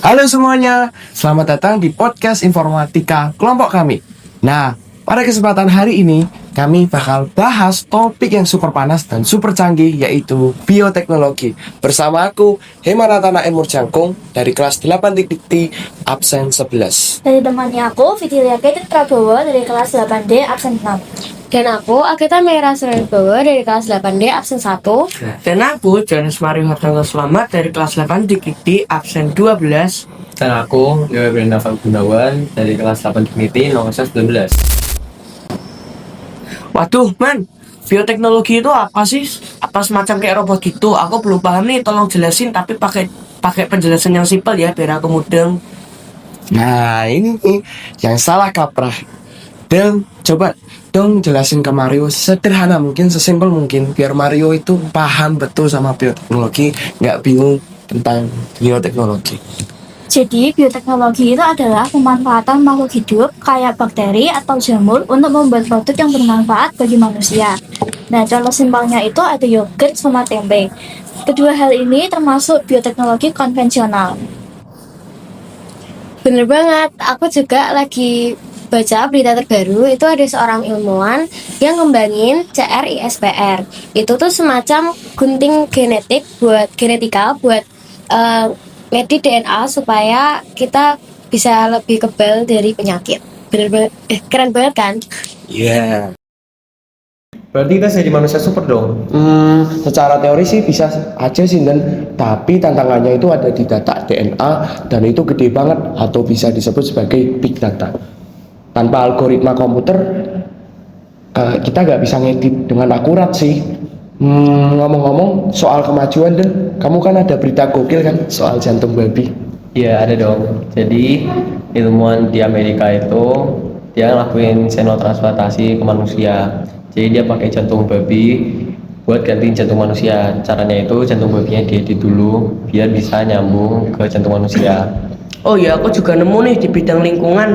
Halo semuanya, selamat datang di podcast informatika kelompok kami. Nah, pada kesempatan hari ini kami bakal bahas topik yang super panas dan super canggih, yaitu bioteknologi. Bersama aku, Hemanata Naim Murjangkung dari kelas 8.T absen 11. Dari temannya aku, Fidelia Ketin Prabowo dari kelas 8D absen 6. Dan aku, Agata Mera Suryabowo dari kelas 8D absen 1. Dan aku, Jonas Mario Hartanto Selamat dari kelas 8 Dikti absen 12. Dan aku, Dewa Brenda Gunawan dari kelas 8 Dignity nomor 19. Waduh, man, bioteknologi itu apa sih? Apa semacam kayak robot gitu? Aku belum paham nih, tolong jelasin tapi pakai penjelasan yang simpel ya, biar aku mudeng. Nah, ini nih yang salah kaprah. Dan coba dong jelasin ke Mario sederhana mungkin, sesimpel mungkin, biar Mario itu paham betul sama bioteknologi, nggak bingung tentang bioteknologi. Jadi, bioteknologi itu adalah pemanfaatan makhluk hidup kayak bakteri atau jamur untuk membuat produk yang bermanfaat bagi manusia. Nah, contoh simpelnya itu ada yogurt sama tempe. Kedua hal ini termasuk bioteknologi konvensional. Bener banget, aku juga lagi baca berita terbaru. Itu ada seorang ilmuwan yang ngembangin CRISPR. Itu tuh semacam gunting genetika buat ngedit DNA supaya kita bisa lebih kebal dari penyakit. Bener banget, keren banget kan? Iya. Berarti kita jadi manusia super dong. Secara teori sih bisa aja sih, dan tapi tantangannya itu ada di data DNA, dan itu gede banget atau bisa disebut sebagai big data. Tanpa algoritma komputer kita nggak bisa ngedit dengan akurat sih. Ngomong-ngomong soal kemajuan, dan kamu kan ada berita gokil kan soal jantung babi. Iya ada dong. Jadi ilmuwan di Amerika itu dia ngelakuin xenotransplantasi ke manusia. Jadi dia pakai jantung babi buat gantiin jantung manusia. Caranya itu jantung babinya diedit dulu biar bisa nyambung ke jantung manusia. Oh ya, aku juga nemu nih di bidang lingkungan.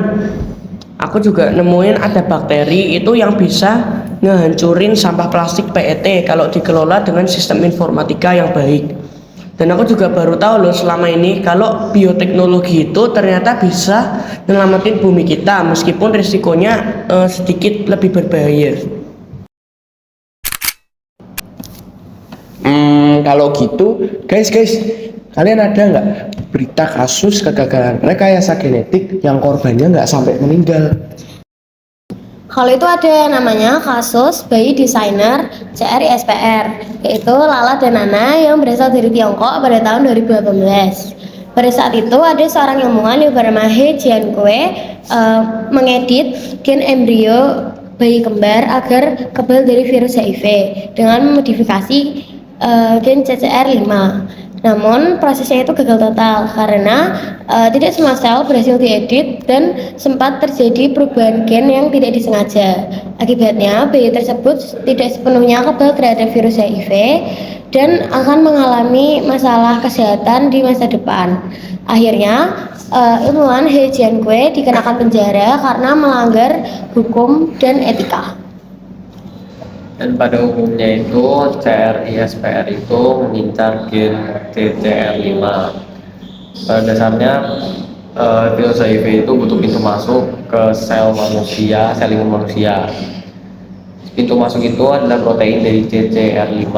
Aku juga nemuin ada bakteri itu yang bisa ngehancurin sampah plastik PET kalau dikelola dengan sistem informatika yang baik. Dan aku juga baru tahu loh selama ini kalau bioteknologi itu ternyata bisa nyelamatin bumi kita meskipun risikonya sedikit lebih berbahaya. Kalau gitu, guys, kalian ada nggak berita kasus kegagalan rekayasa genetik yang korbannya nggak sampai meninggal? Kalau itu ada namanya kasus bayi desainer CRISPR, yaitu Lala dan Nana yang berasal dari Tiongkok pada tahun 2018. Pada saat itu ada seorang ilmuwan yang bernama He Jiankui mengedit gen embrio bayi kembar agar kebal dari virus HIV dengan memodifikasi gen CCR5. Namun prosesnya itu gagal total karena tidak semua sel berhasil diedit dan sempat terjadi perubahan gen yang tidak disengaja. Akibatnya bayi tersebut tidak sepenuhnya kebal terhadap virus HIV dan akan mengalami masalah kesehatan di masa depan. Akhirnya ilmuwan He Jiankui dikenakan penjara karena melanggar hukum dan etika. Dan pada umumnya itu CRISPR itu mengincar gen CCR5. Pada dasarnya virus HIV itu butuh pintu masuk ke sel manusia, sel imun manusia. Pintu masuk itu adalah protein dari CCR5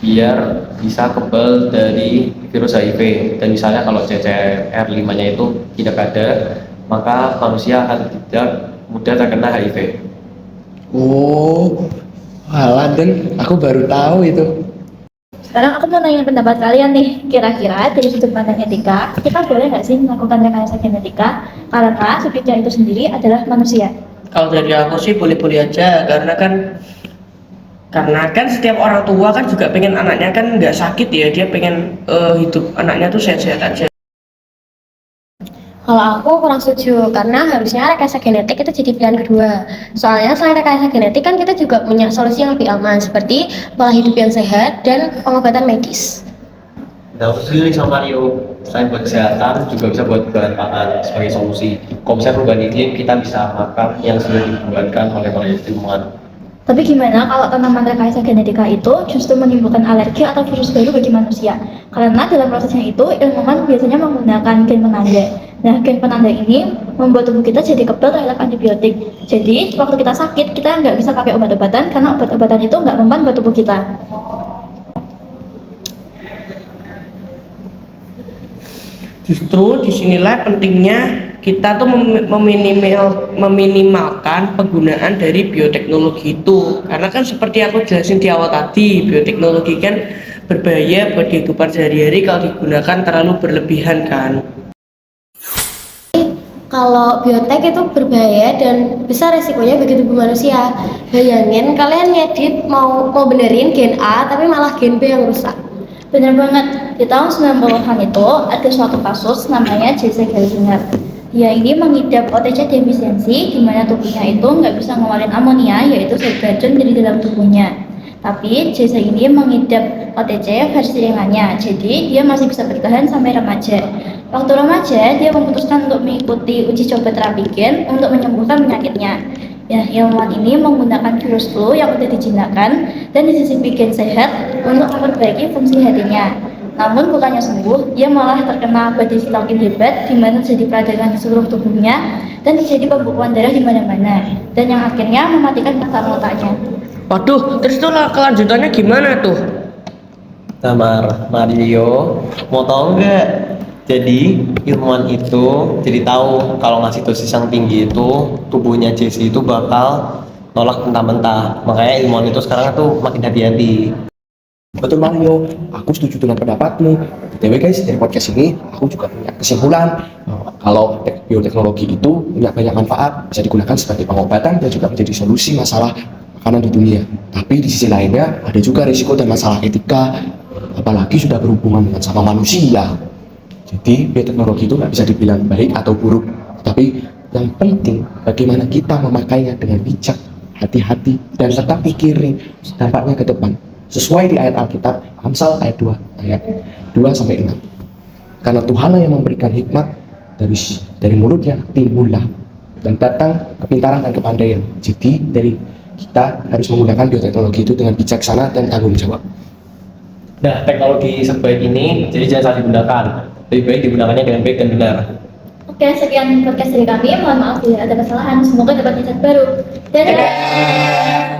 biar bisa kebal dari virus HIV. Dan misalnya kalau CCR5-nya itu tidak ada, maka manusia akan tidak mudah terkena HIV. Oh, alah, dan aku baru tahu itu. Sekarang aku mau nanya pendapat kalian nih, kira-kira dari sudut pandang etika, kita boleh nggak sih melakukan rekayasa genetika karena subjeknya itu sendiri adalah manusia? Kalau dari aku sih boleh-boleh aja karena kan setiap orang tua kan juga pengen anaknya kan nggak sakit ya, dia pengen hidup anaknya tuh sehat-sehat aja. Kalau aku kurang setuju, karena harusnya rekayasa genetik itu jadi pilihan kedua. Soalnya selain rekayasa genetik kan kita juga punya solusi yang lebih aman, seperti pola hidup yang sehat dan pengobatan medis. Nah, aku setuju sama Mario. Selain buat kesehatan, juga bisa buat bahan pangan sebagai solusi. Kalau misalnya perubahan iklim, kita bisa makan yang sudah dibuatkan oleh para ilmuwan. Tapi gimana kalau tanaman rekayasa genetika itu justru menimbulkan alergi atau virus baru bagi manusia? Karena dalam prosesnya itu ilmuwan biasanya menggunakan gen penanda. Nah, gen penanda ini membuat tubuh kita jadi kebal terhadap antibiotik. Jadi, waktu kita sakit, kita nggak bisa pakai obat-obatan karena obat-obatan itu nggak mempan buat tubuh kita. Justru disinilah pentingnya kita tuh meminimalkan penggunaan dari bioteknologi itu, karena kan seperti aku jelasin di awal tadi, bioteknologi kan berbahaya buat kehidupan sehari-hari kalau digunakan terlalu berlebihan kan. Kalau biotek itu berbahaya dan besar resikonya bagi tubuh manusia. Bayangin kalian ngedit mau benerin gen A tapi malah gen B yang rusak. Benar banget, di tahun 90-an itu ada suatu kasus namanya Jesse Gelsinger. Dia ini mengidap OTC defisiensi, di mana tubuhnya itu nggak bisa ngeluarin amonia, yaitu zat beracun dari dalam tubuhnya. Tapi Jesse ini mengidap OTC versi ringannya, jadi dia masih bisa bertahan sampai remaja. Waktu remaja, dia memutuskan untuk mengikuti uji coba terapi gen untuk menyembuhkan penyakitnya. Ya, ilmuwan ini menggunakan virus flu yang sudah dijinakkan dan disisipi gen sehat untuk memperbaiki fungsi hatinya. Namun bukannya sembuh, dia malah terkena badai sitokin hebat di mana terjadi peradangan di seluruh tubuhnya dan terjadi pembekuan darah di mana-mana dan yang akhirnya mematikan paru otaknya. Waduh, terus itu kelanjutannya gimana tuh? Mario, mau tahu nggak? Jadi ilmuwan itu jadi tahu kalau ngasih dosis yang tinggi itu tubuhnya Jesse itu bakal nolak mentah-mentah. Makanya ilmuwan itu sekarang tuh makin hati-hati. Betul Mario, aku setuju dengan pendapatmu. BTW guys, dari podcast ini aku juga punya kesimpulan kalau bioteknologi itu punya banyak manfaat, bisa digunakan sebagai pengobatan dan juga menjadi solusi masalah makanan di dunia. Tapi di sisi lainnya ada juga risiko dan masalah etika, apalagi sudah berhubungan dengan sama manusia. Jadi bioteknologi itu nggak bisa dibilang baik atau buruk, tapi yang penting bagaimana kita memakainya dengan bijak, hati-hati, dan tetap pikirin dampaknya ke depan. Sesuai di ayat Alkitab, Amsal ayat 2, ayat 2-6. Karena Tuhanlah yang memberikan hikmat, dari mulutnya timbullah dan datang kepintaran dan kepandaian. Jadi dari kita harus menggunakan bioteknologi itu dengan bijaksana dan tanggung jawab. Nah, teknologi sebaik ini jadi jangan salah digunakan. Lebih baik digunakannya dengan baik dan benar. Oke, sekian podcast dari kami. Mohon maaf bila ada kesalahan. Semoga dapat insight baru. Dadah!